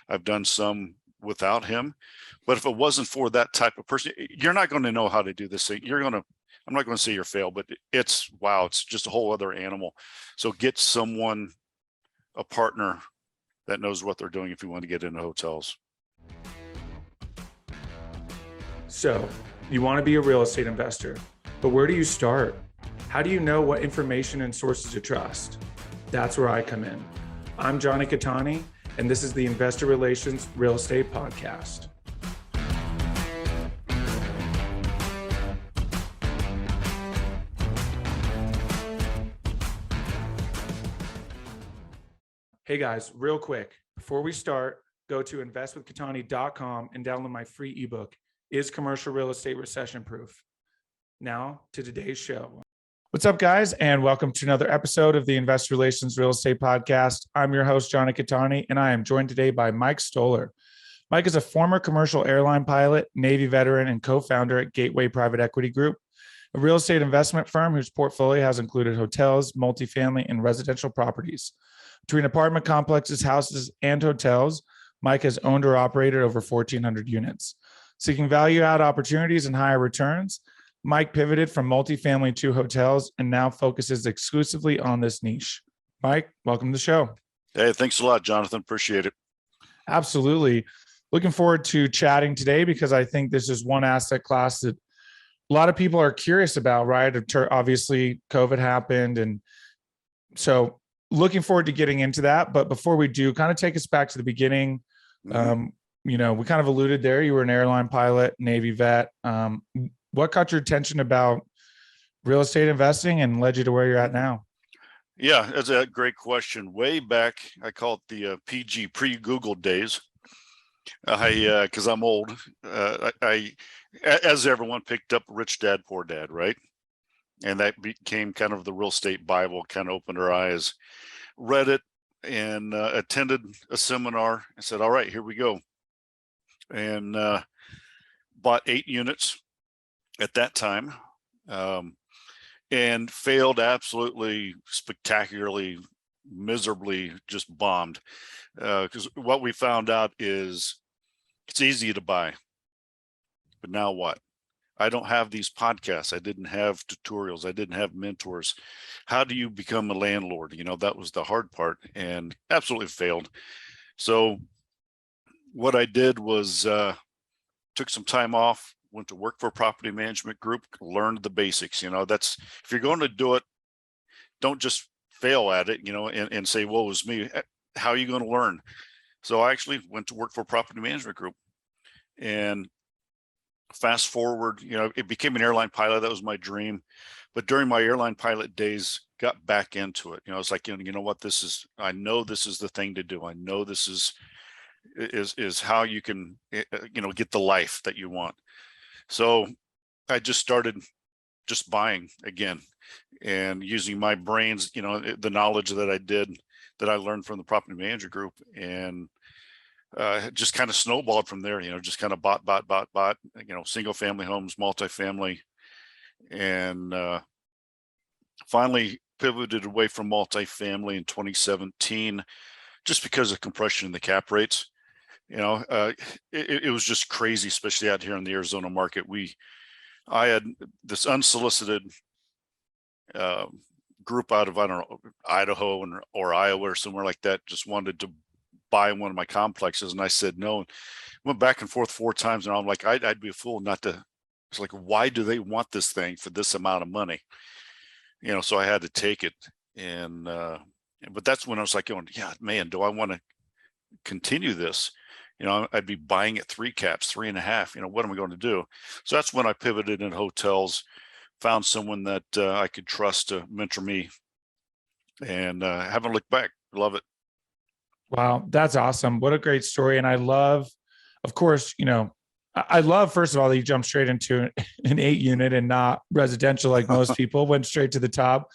I've done some without him. But if it wasn't for that type of person, you're not going to know how to do this thing. I'm not going to say you're fail, but it's just a whole other animal. So get someone, a partner that knows what they're doing if you want to get into hotels. So you want to be a real estate investor, but where do you start? How do you know what information and sources to trust? That's where I come in. I'm Jonny Catani, and this is the Investor Relations Real Estate Podcast. Hey guys, real quick, before we start, go to investwithcatani.com and download my free ebook, Is Commercial Real Estate Recession Proof? Now to today's show. What's up, guys, and welcome to another episode of the Investor Relations Real Estate Podcast. I'm your host, Jonny Catani, and I am joined today by Mike Stohler. Mike is a former commercial airline pilot, Navy veteran, and co-founder at Gateway Private Equity Group, a real estate investment firm whose portfolio has included hotels, multifamily, and residential properties. Between apartment complexes, houses, and hotels, Mike has owned or operated over 1,400 units. Seeking value-add opportunities and higher returns, Mike pivoted from multifamily to hotels and now focuses exclusively on this niche. Mike, welcome to the show. Hey, thanks a lot, Jonathan. Appreciate it. Absolutely. Looking forward to chatting today because I think this is one asset class that a lot of people are curious about, right? Obviously, COVID happened. And so looking forward to getting into that. But before we do, kind of take us back to the beginning. We kind of alluded there. You were an airline pilot, Navy vet. What caught your attention about real estate investing and led you to where you're at now? Yeah, that's a great question. Way back, I call it the PG pre-Google days. Because I'm old, I, as everyone, picked up Rich Dad, Poor Dad, right? And that became kind of the real estate Bible, kind of opened our eyes, read it, and attended a seminar and said, all right, here we go. And bought 8 units at that time, and failed absolutely spectacularly, miserably, just bombed. Because what we found out is it's easy to buy, but now what? I don't have these podcasts. I didn't have tutorials. I didn't have mentors. How do you become a landlord? That was the hard part, and absolutely failed. So what I did was took some time off, went to work for a property management group, learned the basics. That's, if you're going to do it, don't just fail at it, and say, woe is me. How are you going to learn? So I actually went to work for a property management group, and fast forward, it became an airline pilot. That was my dream. But during my airline pilot days, got back into it. It's like, you know what, I know this is the thing to do. I know this is how you can, get the life that you want. So I just started just buying again and using my brains, the knowledge that I learned from the property manager group, and just kind of snowballed from there, just kind of bought, single family homes, multifamily, and finally pivoted away from multifamily in 2017, just because of compression in the cap rates. It was just crazy, especially out here in the Arizona market. I had this unsolicited group out of, I don't know, Idaho or Iowa or somewhere like that, just wanted to buy one of my complexes, and I said no. Went back and forth 4 times, and I'm like, I'd be a fool not to. It's like, why do they want this thing for this amount of money? So I had to take it, and but that's when I was like, going, yeah, man, do I want to continue this? I'd be buying at 3 caps, 3.5. What am I going to do? So that's when I pivoted in hotels, found someone that I could trust to mentor me, and haven't looked back. Love it. Wow, that's awesome. What a great story. And I love, of course, I love, first of all, that you jumped straight into an 8 unit and not residential like most people, went straight to the top.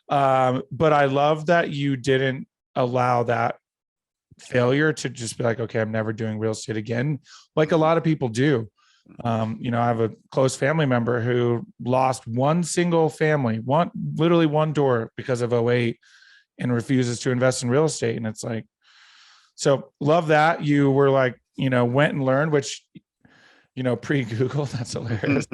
But I love that you didn't allow that failure to just be like, okay, I'm never doing real estate again, like a lot of people do. I have a close family member who lost one single family, literally one door because of 2008, and refuses to invest in real estate. And it's like, So love that you were like, went and learned, which, pre-Google, that's hilarious.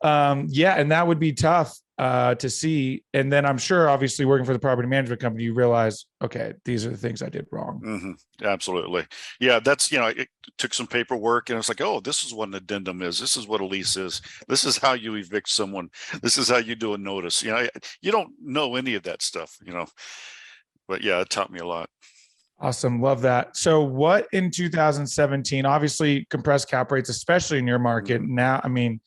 Yeah. And that would be tough to see. And then I'm sure, obviously working for the property management company, you realize, okay, these are the things I did wrong. Absolutely. Yeah. That's, it took some paperwork and it's like, oh, this is what an addendum is. This is what a lease is. This is how you evict someone. This is how you do a notice. You don't know any of that stuff, but yeah, it taught me a lot. Awesome. Love that. So what in 2017, obviously compressed cap rates, especially in your market now, I mean,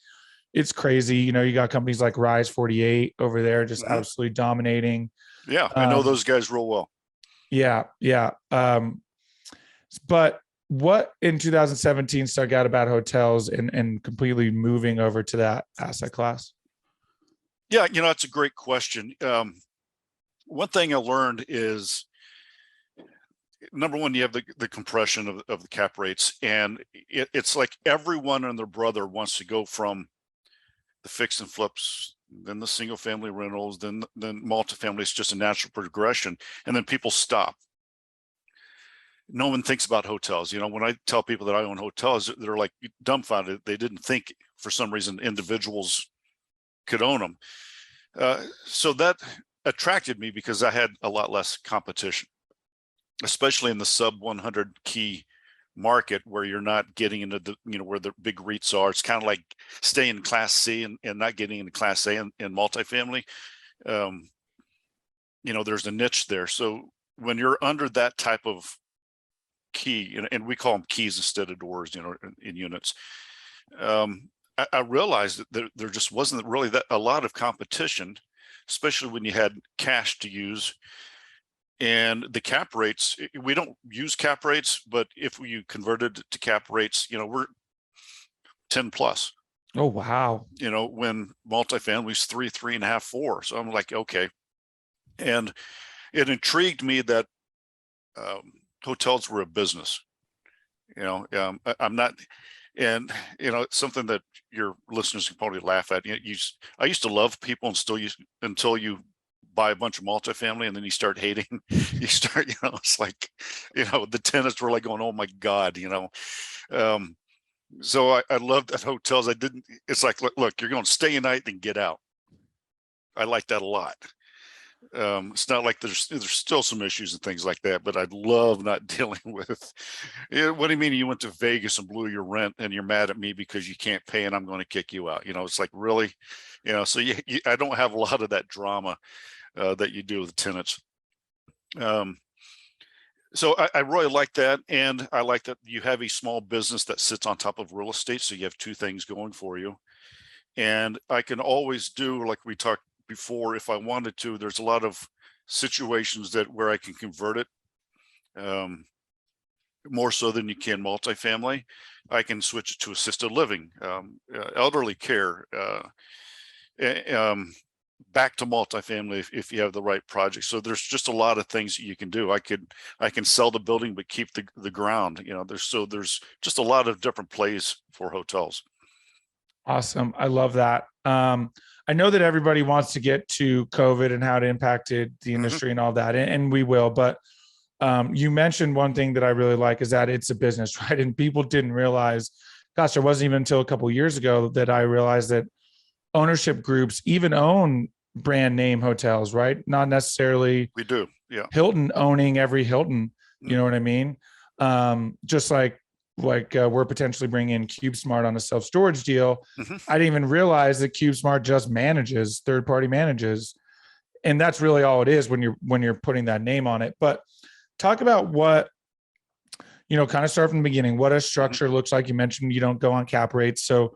it's crazy. You got companies like Rise 48 over there, just absolutely dominating. Yeah. I know those guys real well. Yeah. Yeah. But what in 2017 stuck out about hotels and completely moving over to that asset class? Yeah. It's a great question. One thing I learned is, number one, you have the compression of the cap rates, and it's like everyone and their brother wants to go from the fix and flips, then the single family rentals, then multifamily. It's just a natural progression, and then people stop. No one thinks about hotels. When I tell people that I own hotels, they're like dumbfounded. They didn't think for some reason individuals could own them. So that attracted me because I had a lot less competition, especially in the sub 100 key market where you're not getting into the, where the big REITs are. It's kind of like staying in class C and not getting into class A in multifamily. There's a niche there. So when you're under that type of key, and we call them keys instead of doors, in units, I realized that there just wasn't really a lot of competition, especially when you had cash to use. And the cap rates, we don't use cap rates, but if you converted to cap rates, we're 10 plus. Oh, wow. When multifamily's 3.5, 4. So I'm like, okay. And it intrigued me that hotels were a business. I'm not, and it's something that your listeners can probably laugh at. I used to love people and still use until you buy a bunch of multifamily and then you start hating. You start, it's like, the tenants were like going, oh my God, so I loved at hotels. It's like, look, you're going to stay a night, then get out. I like that a lot. It's not like there's still some issues and things like that, but I love not dealing with, what do you mean you went to Vegas and blew your rent and you're mad at me because you can't pay and I'm going to kick you out? It's like, really, so I don't have a lot of that drama that you do with tenants. So I really like that. And I like that you have a small business that sits on top of real estate. So you have two things going for you. And I can always do, like we talked before, if I wanted to, there's a lot of situations where I can convert it more so than you can multifamily. I can switch it to assisted living, elderly care, back to multifamily if you have the right project. So there's just a lot of things that you can do. I can sell the building but keep the ground. There's just a lot of different plays for hotels. Awesome. I love that. I know that everybody wants to get to COVID and how it impacted the industry and all that, and we will, but you mentioned one thing that I really like is that it's a business, right? And people didn't realize, gosh, it wasn't even until a couple of years ago that I realized that ownership groups even own brand name hotels, right? Not necessarily we do. Yeah. Hilton owning every Hilton. You know what I mean? Just like we're potentially bringing in CubeSmart on a self-storage deal. I didn't even realize that CubeSmart just manages, third-party manages. And that's really all it is when you're putting that name on it. But talk about what, kind of start from the beginning, what a structure looks like. You mentioned you don't go on cap rates. So,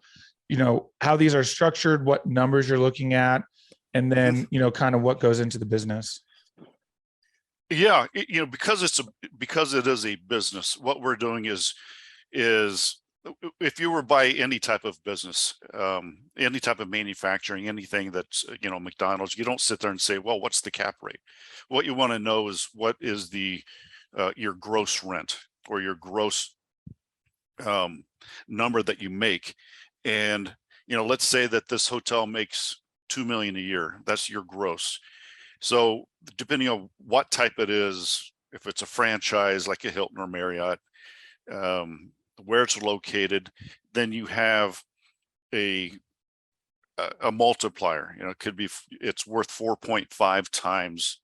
how these are structured, what numbers you're looking at, and then, kind of what goes into the business. Yeah. Because it is a business, what we're doing is if you were by any type of business, any type of manufacturing, anything that's, McDonald's, you don't sit there and say, well, what's the cap rate? What you want to know is what is your gross rent or your gross number that you make. And, let's say that this hotel makes $2 million a year. That's your gross. So depending on what type it is, if it's a franchise like a Hilton or Marriott, where it's located, then you have a multiplier. You know, it could be, it's worth 4.5 times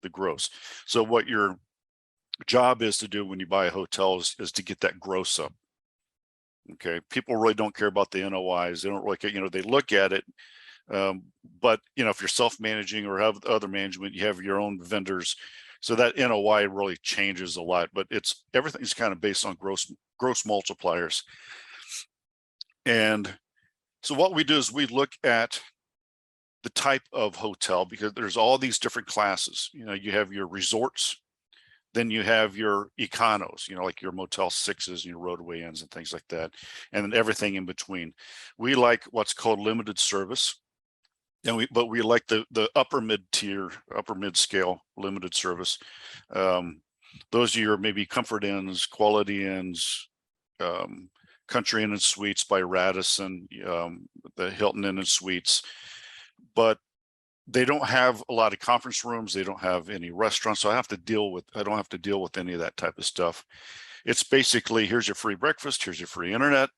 the gross. So what your job is to do when you buy a hotel is to get that gross up. Okay, people really don't care about the NOIs. They don't really care, you know, they look at it. But you know, if you're self-managing or have other management, you have your own vendors, so that NOI really changes a lot. But it's, everything's kind of based on gross multipliers. And so what we do is we look at the type of hotel, because there's all these different classes. You know, you have your resorts, then you have your econos, you know, like your Motel 6s and your roadway inns and things like that, and then everything in between. We like what's called limited service. And but we like the upper mid-tier, upper mid-scale limited service. Those are your maybe Comfort Inns, Quality Inns, Country Inn and Suites by Radisson, the Hilton Inn and Suites. But they don't have a lot of conference rooms. They don't have any restaurants. So I don't have to deal with any of that type of stuff. It's basically, here's your free breakfast, here's your free internet.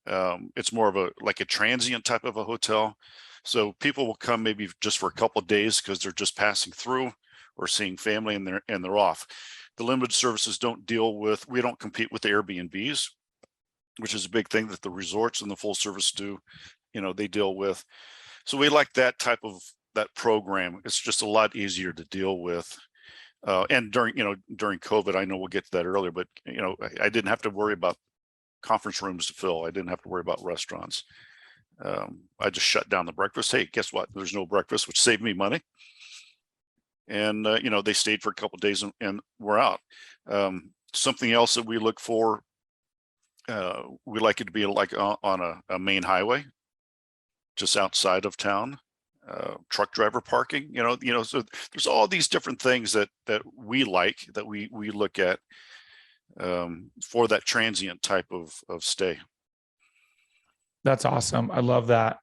It's more of like a transient type of a hotel. So people will come maybe just for a couple of days because they're just passing through or seeing family, and they're off. The limited services don't deal with, we don't compete with the Airbnbs, which is a big thing that the resorts and the full service do. You know, they deal with. So we like that type of that program. It's just a lot easier to deal with. And during COVID, I know we'll get to that earlier, but you know, I didn't have to worry about conference rooms to fill. I didn't have to worry about restaurants. I just shut down the breakfast. Hey, guess what? There's no breakfast, which saved me money. And you know, they stayed for a couple of days and we're out. Something else that we look for, we like it to be like on a main highway, just outside of town. Truck driver parking, you know, so there's all these different things that we like, that we look at for that transient type of stay. That's awesome. I love that.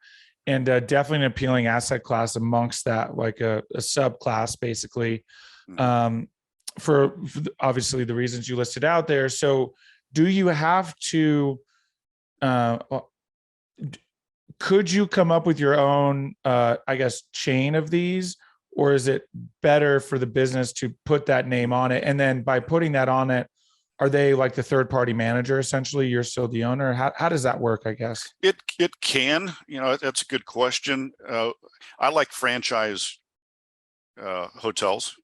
And definitely an appealing asset class amongst that, like a subclass, basically, for obviously the reasons you listed out there. So do you have to, could you come up with your own, I guess, chain of these, or is it better for the business to put that name on it? And then by putting that on it, are they like the third party manager? Essentially, you're still the owner. How does that work, I guess? It can, you know, that's a good question. I like franchise hotels,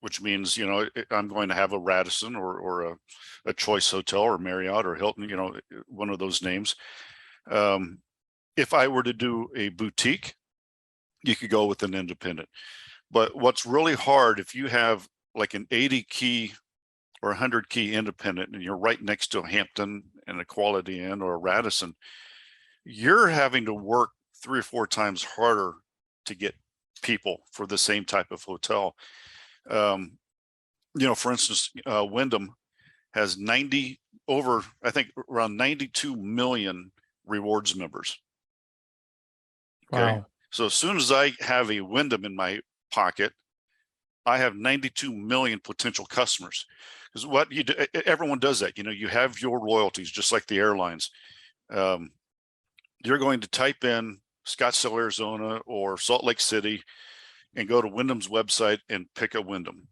which means, you know, I'm going to have a Radisson or a Choice Hotel or Marriott or Hilton, you know, one of those names. If I were to do a boutique, you could go with an independent. But what's really hard, if you have like an 80 key or 100 key independent and you're right next to a Hampton and a Quality Inn or a Radisson, you're having to work 3 or 4 times harder to get people for the same type of hotel. You know, for instance, Wyndham has I think around 92 million rewards members. Okay. Wow. So as soon as I have a Wyndham in my pocket, I have 92 million potential customers. Because what you do, everyone does that. You know, you have your loyalties, just like the airlines. You're going to type in Scottsdale, Arizona, or Salt Lake City, and go to Wyndham's website and pick a Wyndham.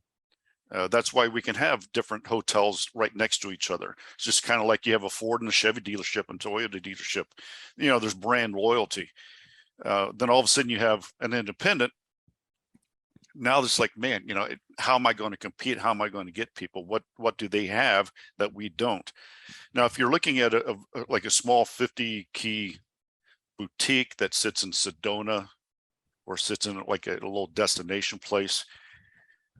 That's why we can have different hotels right next to each other. It's just kind of like you have a Ford and a Chevy dealership and Toyota dealership. You know, there's brand loyalty. Then all of a sudden you have an independent. Now it's like, man, you know, how am I going to compete? How am I going to get people? What do they have that we don't? Now, if you're looking at like a small 50 key boutique that sits in Sedona or sits in like a little destination place,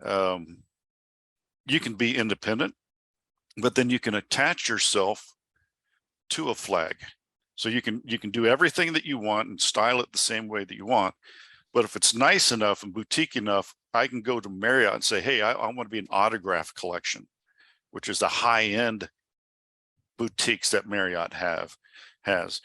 you can be independent, but then you can attach yourself to a flag. So you can do everything that you want and style it the same way that you want. But if it's nice enough and boutique enough, I can go to Marriott and say, hey, I want to be an autograph collection, which is the high-end boutiques that Marriott has.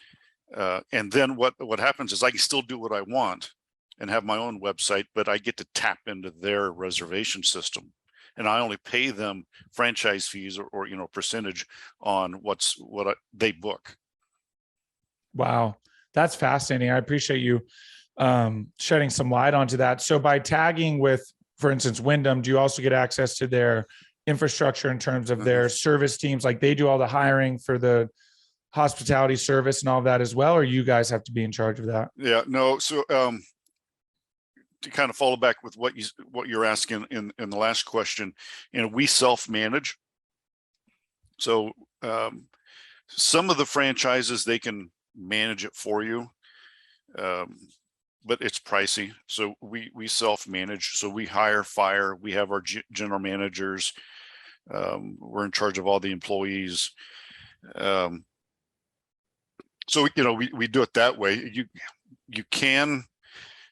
And then what happens is I can still do what I want and have my own website, but I get to tap into their reservation system and I only pay them franchise fees or percentage on they book. Wow, that's fascinating. I appreciate you shedding some light onto that. So by tagging with, for instance, Wyndham, do you also get access to their infrastructure in terms of their service teams? Like they do all the hiring for the hospitality service and all of that as well, or you guys have to be in charge of that? Yeah, no. So to kind of follow back with what you're asking in the last question, we self-manage. So some of the franchises, they can manage it for you, but it's pricey. So we self-manage. So we hire, fire. We have our general managers. We're in charge of all the employees. So we do it that way. You can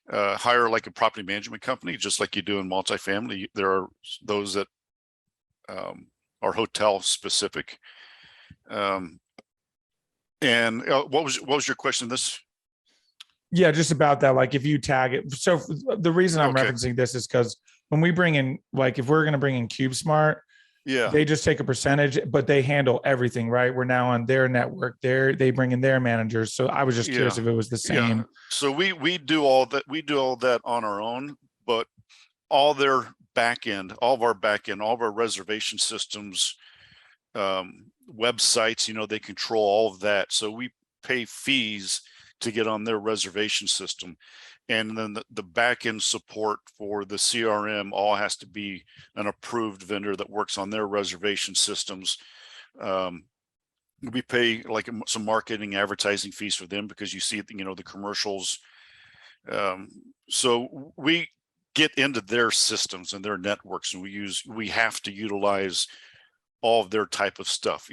hire like a property management company, just like you do in multifamily. There are those that are hotel specific. And what was your question? Yeah, just about that. Like if you tag it. So the reason I'm referencing this is because when we bring in, like if we're going to bring in CubeSmart, yeah, they just take a percentage, but they handle everything, right? We're now on their network. They bring in their managers. So I was just curious if it was the same. Yeah. So we do all that. We do all that on our own, but all their back end, all of our reservation systems, websites, they control all of that. So we pay fees to get on their reservation system. And then the back end support for the CRM all has to be an approved vendor that works on their reservation systems. We pay like some marketing advertising fees for them because you see, the commercials. So we get into their systems and their networks, and we have to utilize all of their type of stuff.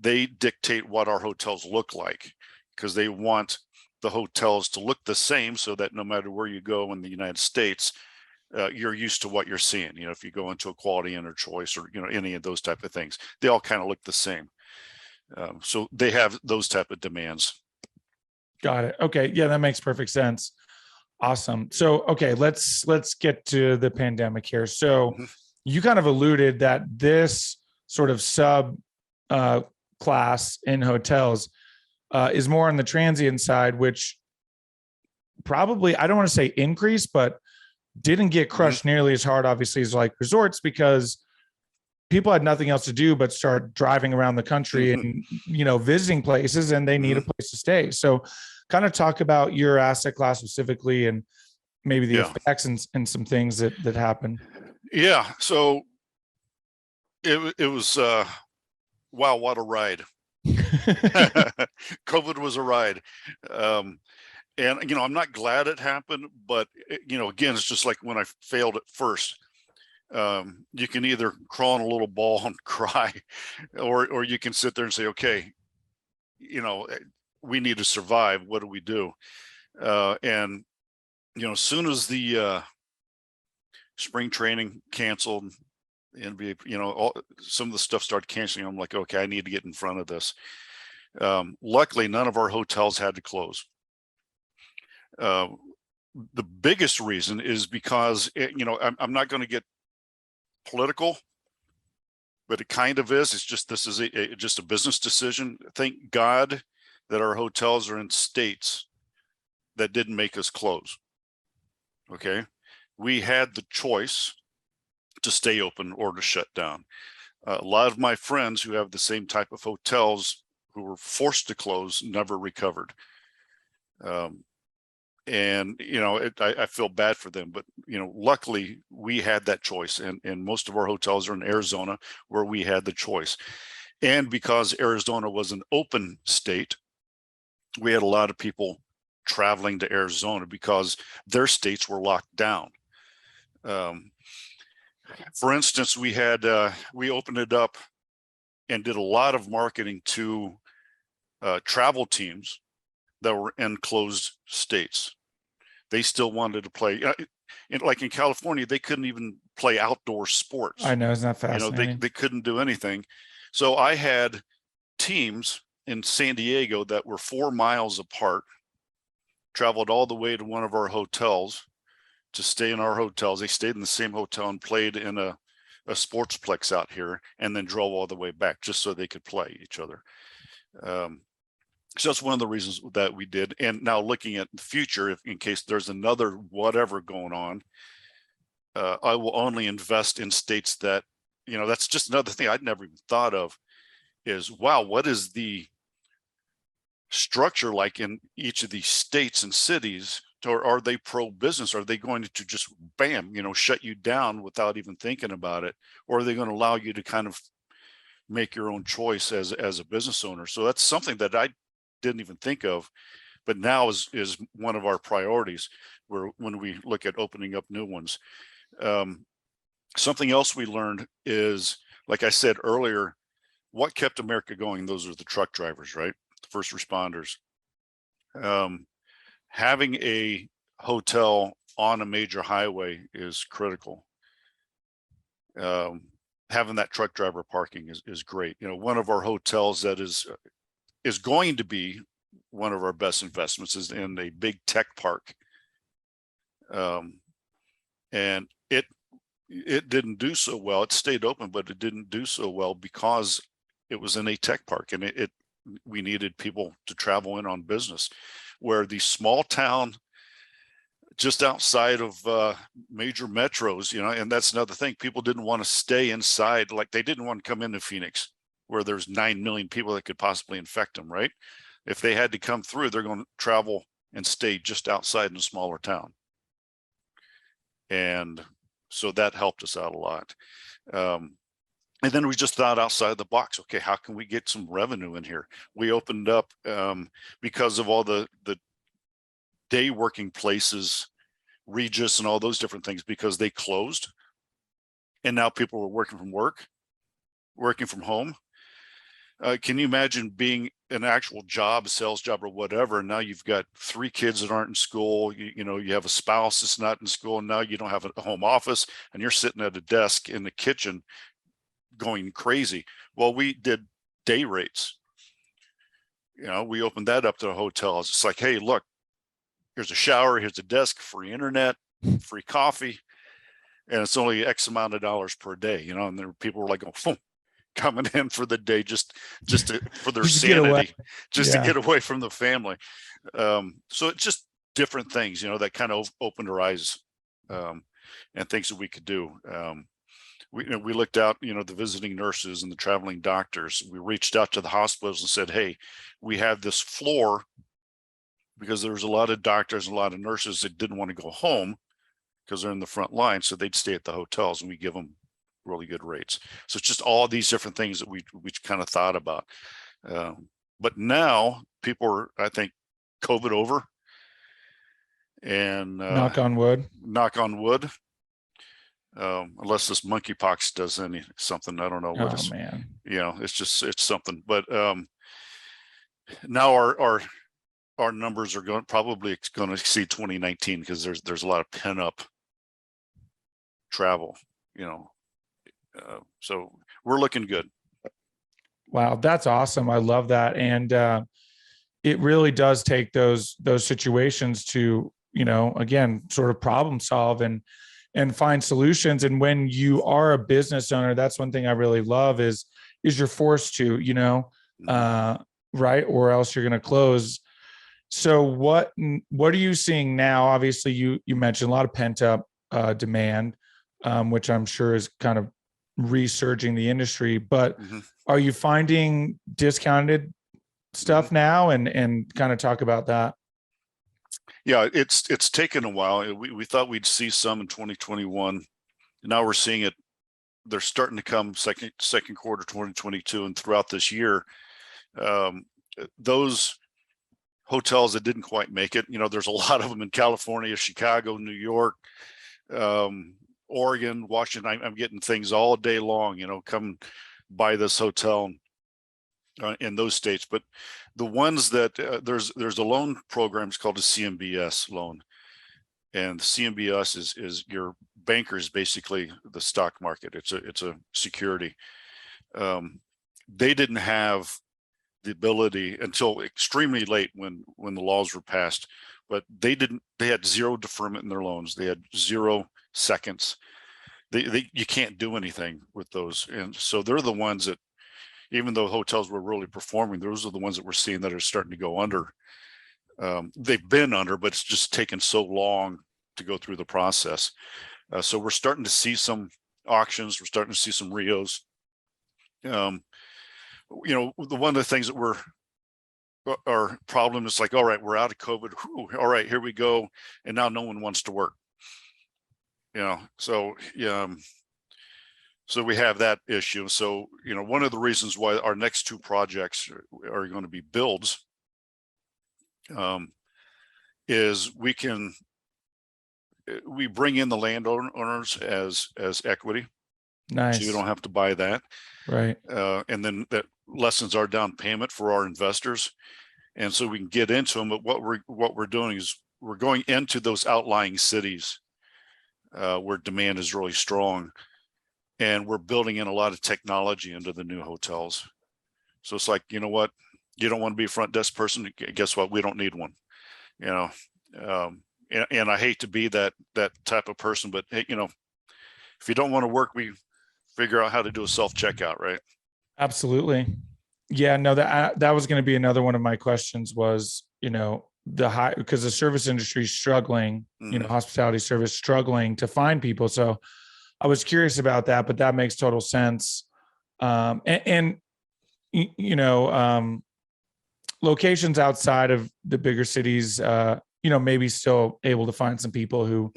They dictate what our hotels look like because they want the hotels to look the same so that no matter where you go in the United States, you're used to what you're seeing. If you go into a Quality Inn or Choice or any of those type of things, they all kind of look the same. So they have those type of demands. Got it. Okay. Yeah, that makes perfect sense. Awesome. So, okay, let's get to the pandemic here. So you kind of alluded that this sort of sub class in hotels is more on the transient side, which probably, I don't want to say increase, but didn't get crushed nearly as hard, obviously, as like resorts, because people had nothing else to do but start driving around the country and, visiting places, and they need a place to stay. So kind of talk about your asset class specifically and maybe the effects and some things that happen. Yeah. So it was, wow, what a ride. COVID was a ride. And, I'm not glad it happened, but again, it's just like when I failed at first. You can either crawl in a little ball and cry, or you can sit there and say, okay, we need to survive. What do we do? And as soon as the spring training canceled, NBA, some of the stuff started canceling. I'm like, okay, I need to get in front of this. Luckily, none of our hotels had to close. The biggest reason is because I'm not going to get political, but it kind of is. It's just this is just a business decision. Thank God that our hotels are in states that didn't make us close. Okay, we had the choice to stay open or to shut down. A lot of my friends who have the same type of hotels who were forced to close never recovered. And I feel bad for them, but luckily we had that choice, and most of our hotels are in Arizona, where we had the choice. And because Arizona was an open state, we had a lot of people traveling to Arizona because their states were locked down. For instance, we opened it up and did a lot of marketing to travel teams that were in closed states. They still wanted to play. Like in California, they couldn't even play outdoor sports. I know, isn't that fascinating? They couldn't do anything. So I had teams in San Diego that were 4 miles apart, traveled all the way to one of our hotels, to stay in our hotels. They stayed in the same hotel and played in a sportsplex out here, and then drove all the way back just so they could play each other. So that's one of the reasons that we did. And now looking at the future, if in case there's another whatever going on, I will only invest in states that, that's just another thing I'd never even thought of is, wow, what is the structure like in each of these states and cities? Or are they pro-business? Are they going to just bam, shut you down without even thinking about it? Or are they going to allow you to kind of make your own choice as a business owner? So that's something that I didn't even think of, but now is one of our priorities when we look at opening up new ones. Something else we learned is, like I said earlier, what kept America going? Those are the truck drivers, right? The first responders. Having a hotel on a major highway is critical. Having that truck driver parking is great. One of our hotels that is going to be one of our best investments is in a big tech park. And it didn't do so well. It stayed open, but it didn't do so well because it was in a tech park, and we needed people to travel in on business, where the small town just outside of major metros, and that's another thing. People didn't want to stay inside. Like, they didn't want to come into Phoenix where there's 9 million people that could possibly infect them, right? If they had to come through, they're going to travel and stay just outside in a smaller town. And so that helped us out a lot. And then we just thought outside the box. Okay, how can we get some revenue in here? We opened up because of all the day working places, Regis and all those different things, because they closed. And now people were working from home. Can you imagine being an actual job, sales job or whatever, and now you've got 3 kids that aren't in school, you have a spouse that's not in school, and now you don't have a home office, and you're sitting at a desk in the kitchen going crazy. Well, we did day rates. We opened that up to the hotels. It's like, hey, look, here's a shower, here's a desk, free internet, free coffee, and it's only X amount of dollars per day, and there people were like, oh, coming in for the day just for their sanity, just to get away from the family. So it's just different things, that kind of opened our eyes, and things that we could do. We looked out, the visiting nurses and the traveling doctors. We reached out to the hospitals and said, hey, we have this floor, because there was a lot of doctors and a lot of nurses that didn't want to go home because they're in the front line. So they'd stay at the hotels, and we give them really good rates. So it's just all these different things that we kind of thought about. But now people are, I think, COVID over, and knock on wood, unless this monkeypox does something, I don't know what. Oh man, it's something. But now our numbers are probably going to exceed 2019, because there's a lot of pent up travel, so we're looking good. Wow, that's awesome. I love that. And it really does take those situations to, again, sort of problem solve and find solutions. And when you are a business owner, that's one thing I really love is you're forced to, right? Or else you're going to close. So what are you seeing now? Obviously you mentioned a lot of pent up demand, which I'm sure is kind of resurging the industry, but are you finding discounted stuff now, and kind of talk about that? Yeah, it's taken a while. We thought we'd see some in 2021. Now we're seeing it. They're starting to come second quarter 2022, and throughout this year. Those hotels that didn't quite make it, there's a lot of them in California, Chicago, New York, Oregon, Washington. I'm getting things all day long, come by this hotel in those states. But the ones that there's a loan program, it's called a CMBS loan, and the CMBS is your bankers, basically the stock market. It's a security. They didn't have the ability until extremely late when the laws were passed, but they had zero deferment in their loans. They had 0 seconds. You can't do anything with those. And so they're the ones that, even though hotels were really performing, those are the ones that we're seeing that are starting to go under. They've been under, but it's just taken so long to go through the process. So we're starting to see some auctions. We're starting to see some Rios. The one of the things that our problem is like, all right, we're out of COVID. Whew, all right, here we go. And now no one wants to work. So we have that issue. So, one of the reasons why our next 2 projects are going to be builds is we bring in the landowners as equity. Nice. So you don't have to buy that. Right. And then that lessens our down payment for our investors. And so we can get into them. But what we're doing is we're going into those outlying cities where demand is really strong. And we're building in a lot of technology into the new hotels. So it's like, you know what? You don't want to be a front desk person. Guess what? We don't need one. And I hate to be that type of person, but hey, if you don't want to work, we figure out how to do a self-checkout, right? Absolutely. Yeah, no, that was going to be another one of my questions was, the high, because the service industry is struggling, hospitality service struggling to find people. So I was curious about that, but that makes total sense. Locations outside of the bigger cities, maybe still able to find some people who,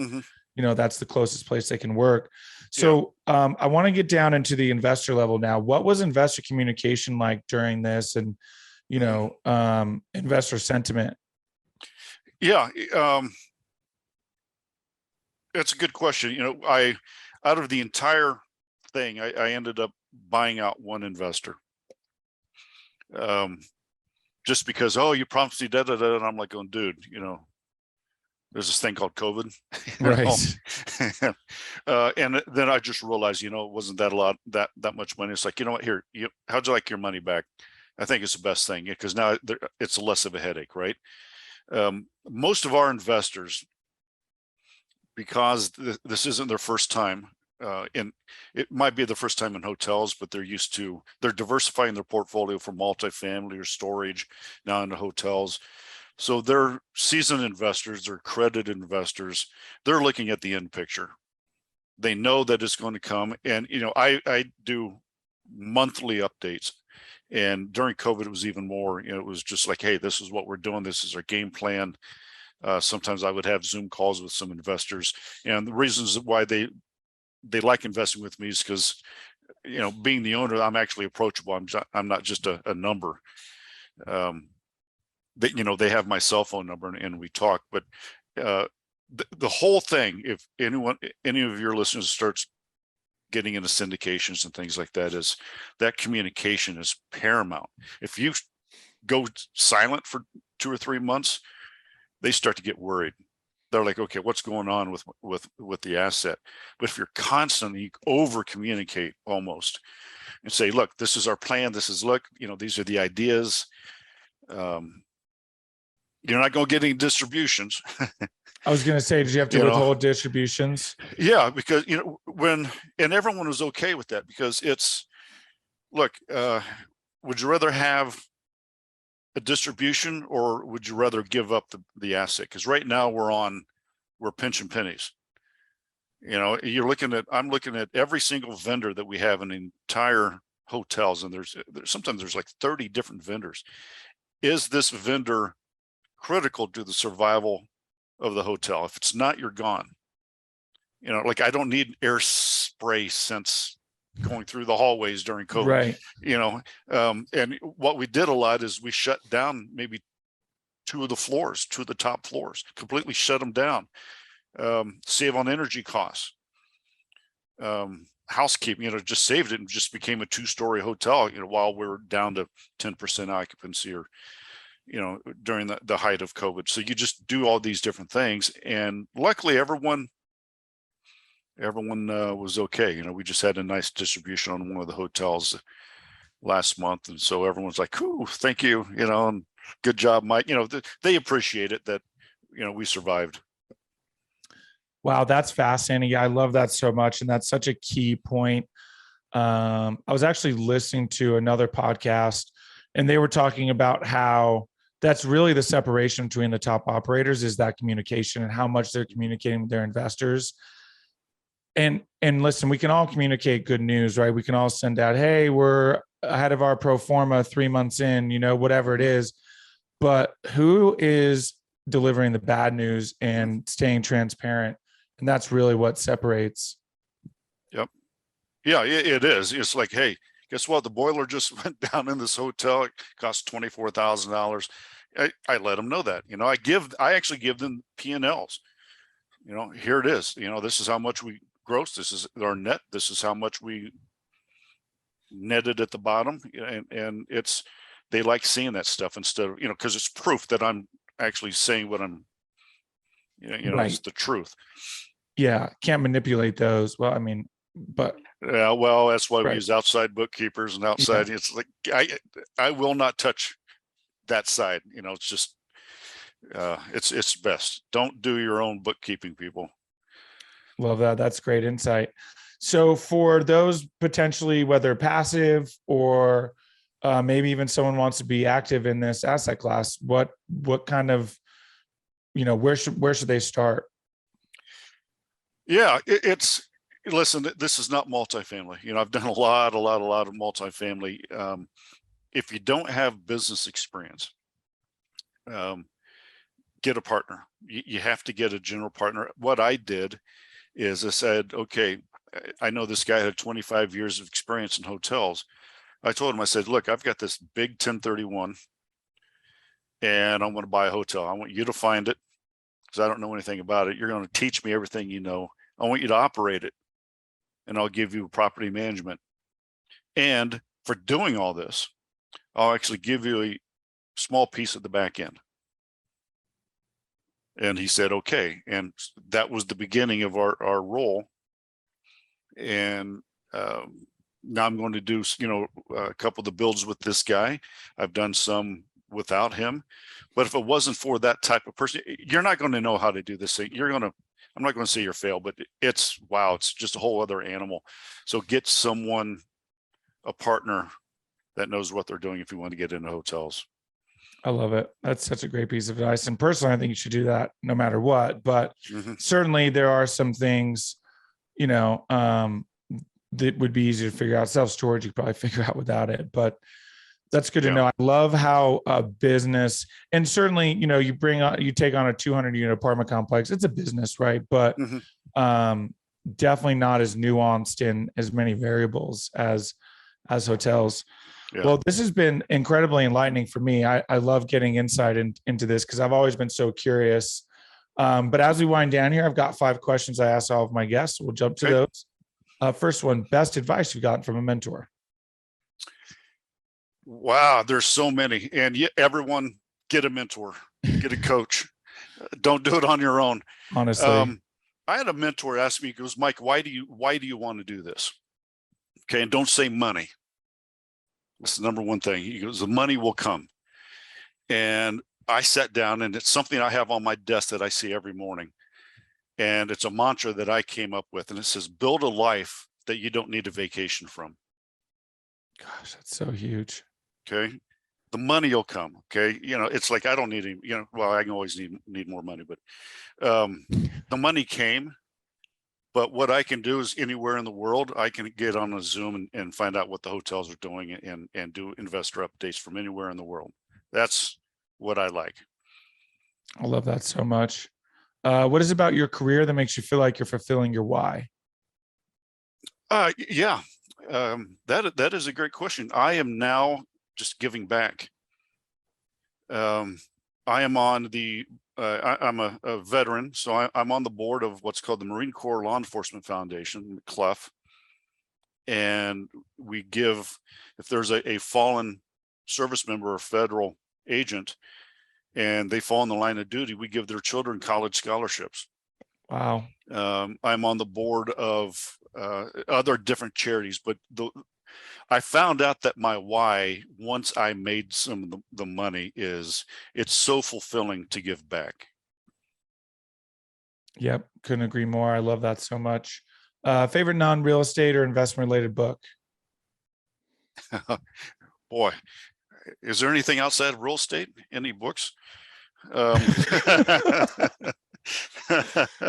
that's the closest place they can work. So I want to get down into the investor level now. What was investor communication like during this, and, investor sentiment? Yeah. That's a good question. Out of the entire thing, I ended up buying out one investor. Just because, you promised me and I'm like going, dude, there's this thing called COVID. Right. And then I just realized, it wasn't that much money. It's like, you know what, here, how'd you like your money back? I think it's the best thing, because now it's less of a headache, right? Most of our investors, because this isn't their first time, and it might be the first time in hotels, but they're diversifying their portfolio from multifamily or storage now into hotels. So they're seasoned investors, they're credit investors. They're looking at the end picture. They know that it's going to come. And, I do monthly updates. And during COVID, it was even more, it was just like, hey, this is what we're doing. This is our game plan. Sometimes I would have Zoom calls with some investors. And the reasons why they like investing with me is because, being the owner, I'm actually approachable. I'm not just a number. They have my cell phone number and we talk. But the whole thing, if any of your listeners starts getting into syndications and things like that, is that communication is paramount. If you go silent for 2 or 3 months, they start to get worried. They're like, okay, what's going on with the asset? But if you're constantly over communicate almost and say, look, this is our plan. These are the ideas. You're not going to get any distributions. I was going to say, did you have to withhold distributions? Yeah, because, and everyone was okay with that, because look, would you rather have a distribution, or would you rather give up the asset? Because right now we're pinching pennies. I'm looking at every single vendor that we have in the entire hotels, and there's sometimes like 30 different vendors. Is this vendor critical to the survival of the hotel? If it's not, you're gone. Like, I don't need air spray scents going through the hallways during COVID. Right. And what we did a lot is we shut down maybe 2 of the top floors, completely shut them down, save on energy costs. Housekeeping, just saved it and just became a 2-story hotel, while we're down to 10% occupancy, or, during the height of COVID. So you just do all these different things. And luckily everyone was okay. We just had a nice distribution on one of the hotels last month. And so everyone's like, "Ooh, thank you, and good job, Mike." They appreciate it that, we survived. Wow, that's fascinating. Yeah, I love that so much. And that's such a key point. I was actually listening to another podcast and they were talking about how that's really the separation between the top operators is that communication and how much they're communicating with their investors. And listen, we can all communicate good news, right? We can all send out, hey, we're ahead of our pro forma 3 months in, whatever it is. But who is delivering the bad news and staying transparent? And that's really what separates. Yep. Yeah, it is. It's like, hey, guess what? The boiler just went down in this hotel. It cost $24,000. I let them know that. I actually give them P&Ls. Here it is. This is how much we gross. This is our net. This is how much we netted at the bottom. And they like seeing that stuff instead of, because it's proof that I'm actually saying what I'm, Right. it's the truth. Yeah. Can't manipulate those. Well, I mean, but yeah, well, that's why we right. use outside bookkeepers and outside. Yeah. It's like I will not touch that side. It's just it's best. Don't do your own bookkeeping, people. Love that. That's great insight. So for those potentially, whether passive or maybe even someone wants to be active in this asset class, what kind of, where should they start? Yeah, listen, this is not multifamily. I've done a lot of multifamily. If you don't have business experience, get a partner. You have to get a general partner. What I did is I said, okay, I know this guy had 25 years of experience in hotels. I told him, I said, look, I've got this big 1031 and I'm going to buy a hotel. I want you to find it because I don't know anything about it. You're going to teach me everything you know. I want you to operate it and I'll give you property management. And for doing all this, I'll actually give you a small piece at the back end. And he said, okay. And that was the beginning of our role. And now I'm going to do, a couple of the builds with this guy. I've done some without him. But if it wasn't for that type of person, you're not going to know how to do this thing. I'm not going to say you're fail, but it's just a whole other animal. So get someone, a partner that knows what they're doing if you want to get into hotels. I love it. That's such a great piece of advice. And personally, I think you should do that no matter what. But certainly there are some things, that would be easy to figure out. Self-storage, you could probably figure out without it. But that's good to know. I love how a business, and certainly, you take on a 200 unit apartment complex. It's a business, right? But definitely not as nuanced in as many variables as hotels. Yeah. Well, this has been incredibly enlightening for me. I love getting insight into this because I've always been so curious. But as we wind down here, I've got 5 questions I ask all of my guests. We'll jump to those. First one, best advice you've gotten from a mentor. Wow, there's so many. And everyone get a mentor, get a coach. Don't do it on your own. Honestly. I had a mentor ask me, he goes, Mike, why do you want to do this? Okay. And don't say money. That's the number one thing. He goes, the money will come. And I sat down, and it's something I have on my desk that I see every morning. And it's a mantra that I came up with. And it says, build a life that you don't need a vacation from. Gosh, that's so huge. Okay. The money will come. Okay. It's like, I don't need any, well, I can always need more money, but the money came. But what I can do is anywhere in the world, I can get on a Zoom and find out what the hotels are doing and do investor updates from anywhere in the world. That's what I like. I love that so much. What is it about your career that makes you feel like you're fulfilling your why? Yeah, that is a great question. I am now just giving back. I am on the I'm a veteran, so I'm on the board of what's called the Marine Corps Law Enforcement Foundation, CLEF. And we give, if there's a fallen service member or federal agent and they fall in the line of duty, we give their children college scholarships. Wow. I'm on the board of other different charities, but I found out that my why, once I made some of the money, is it's so fulfilling to give back. Yep. Couldn't agree more. I love that so much. Favorite non-real estate or investment related book? Boy, is there anything outside of real estate? Any books? Um,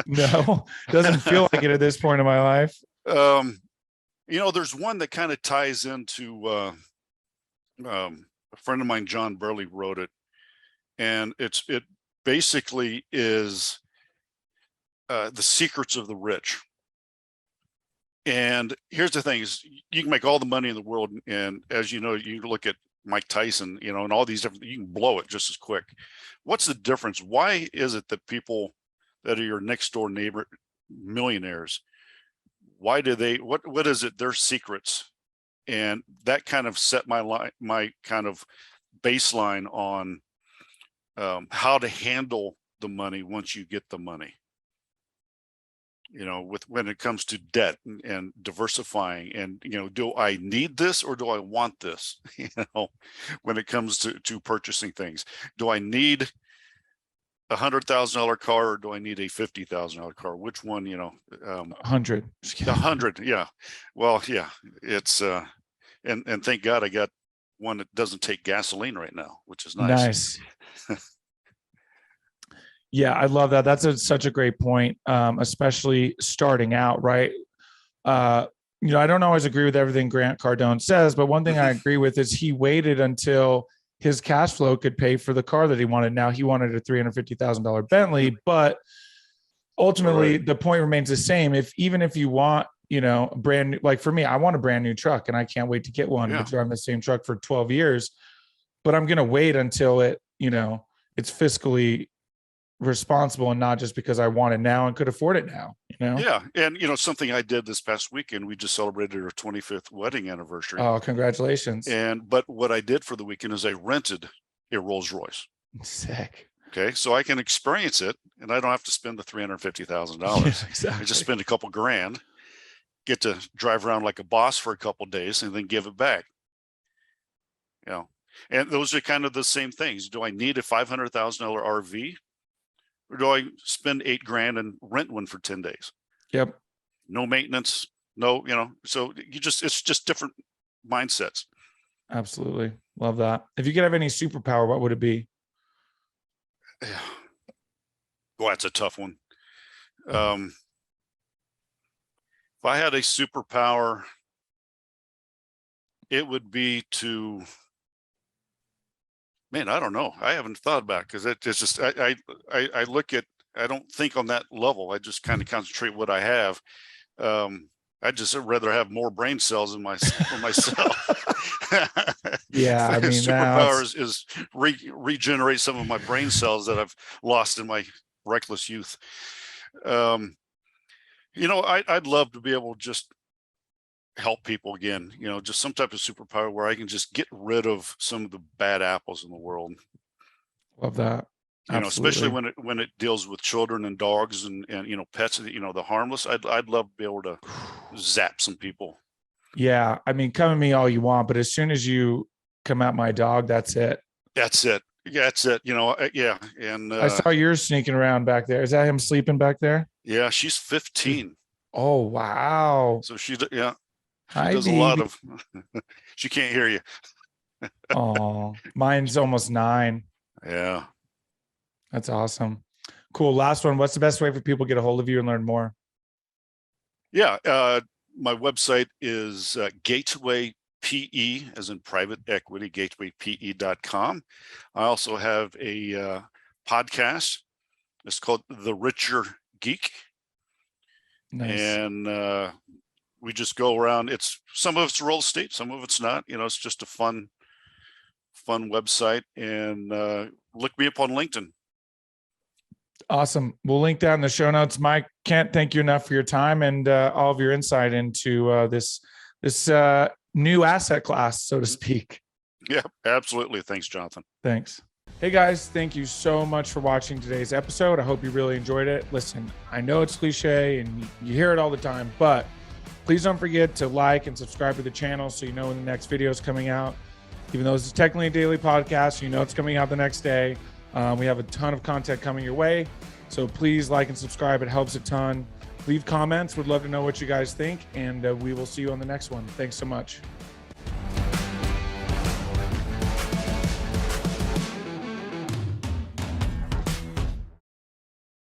No, doesn't feel like it at this point in my life. There's one that kind of ties into a friend of mine, John Burley, wrote it, and it basically is the secrets of the rich. And here's the thing: is you can make all the money in the world, and as you know, you look at Mike Tyson, and all these different, you can blow it just as quick. What's the difference? Why is it that people that are your next door neighbor millionaires, why do they, what is it, their secrets? And that kind of set my kind of baseline on how to handle the money once you get the money. When it comes to debt and diversifying, and do I need this or do I want this? When it comes to purchasing things, do I need $100,000 car or do I need a $50,000 car? Which one? 100. 100. Yeah. Well, yeah. It's and thank God I got one that doesn't take gasoline right now, which is nice. Yeah, I love that. That's such a great point, especially starting out, right? I don't always agree with everything Grant Cardone says, but one thing I agree with is he waited until his cash flow could pay for the car that he wanted. Now he wanted a $350,000 Bentley, but ultimately the point remains the same. Even if you want, a brand new, like for me, I want a brand new truck and I can't wait to get one. I've been driving the same truck for 12 years, but I'm going to wait until it's fiscally responsible and not just because I want it now and could afford it now, Yeah. And something I did this past weekend, we just celebrated our 25th wedding anniversary. Oh, congratulations. But what I did for the weekend is I rented a Rolls Royce. Sick. Okay. So I can experience it and I don't have to spend the $350,000. Exactly. I just spend a couple grand, get to drive around like a boss for a couple of days and then give it back. And those are kind of the same things. Do I need a $500,000 RV? Or do I spend $8,000 and rent one for 10 days? Yep. No maintenance, no, so it's just different mindsets. Absolutely. Love that. If you could have any superpower, what would it be? Well, that's a tough one. If I had a superpower, it would be to, man, I don't know. I haven't thought about it because it's just I look at, I don't think on that level. I just kind of concentrate what I have. I just rather have more brain cells in for myself. Yeah, I mean, superpower is regenerate some of my brain cells that I've lost in my reckless youth. I'd love to be able to just help people again, just some type of superpower where I can just get rid of some of the bad apples in the world. Love that. Especially when it deals with children and dogs and pets, the harmless. I'd love to be able to zap some people. Yeah, I mean, come at me all you want, but as soon as you come at my dog, that's it. That's it. Yeah, that's it. Yeah. And I saw yours sneaking around back there. Is that him sleeping back there? Yeah, she's 15. Oh wow. So she does baby. A lot of. She can't hear you. Oh, mine's almost 9. Yeah. That's awesome. Cool. Last one. What's the best way for people to get a hold of you and learn more? Yeah. My website is Gateway PE, as in private equity, gatewaype.com. I also have a podcast. It's called The Richer Geek. Nice. And we just go around. Some of it's real estate, some of it's not. It's just a fun website. And look me up on LinkedIn. Awesome. We'll link that in the show notes. Mike, can't thank you enough for your time and all of your insight into this new asset class, so to speak. Yeah, absolutely. Thanks, Jonathan. Thanks. Hey guys, thank you so much for watching today's episode. I hope you really enjoyed it. Listen, I know it's cliche and you hear it all the time, but please don't forget to like and subscribe to the channel so you know when the next video is coming out. Even though this is technically a daily podcast, it's coming out the next day. We have a ton of content coming your way. So please like and subscribe. It helps a ton. Leave comments. Would love to know what you guys think. And we will see you on the next one. Thanks so much.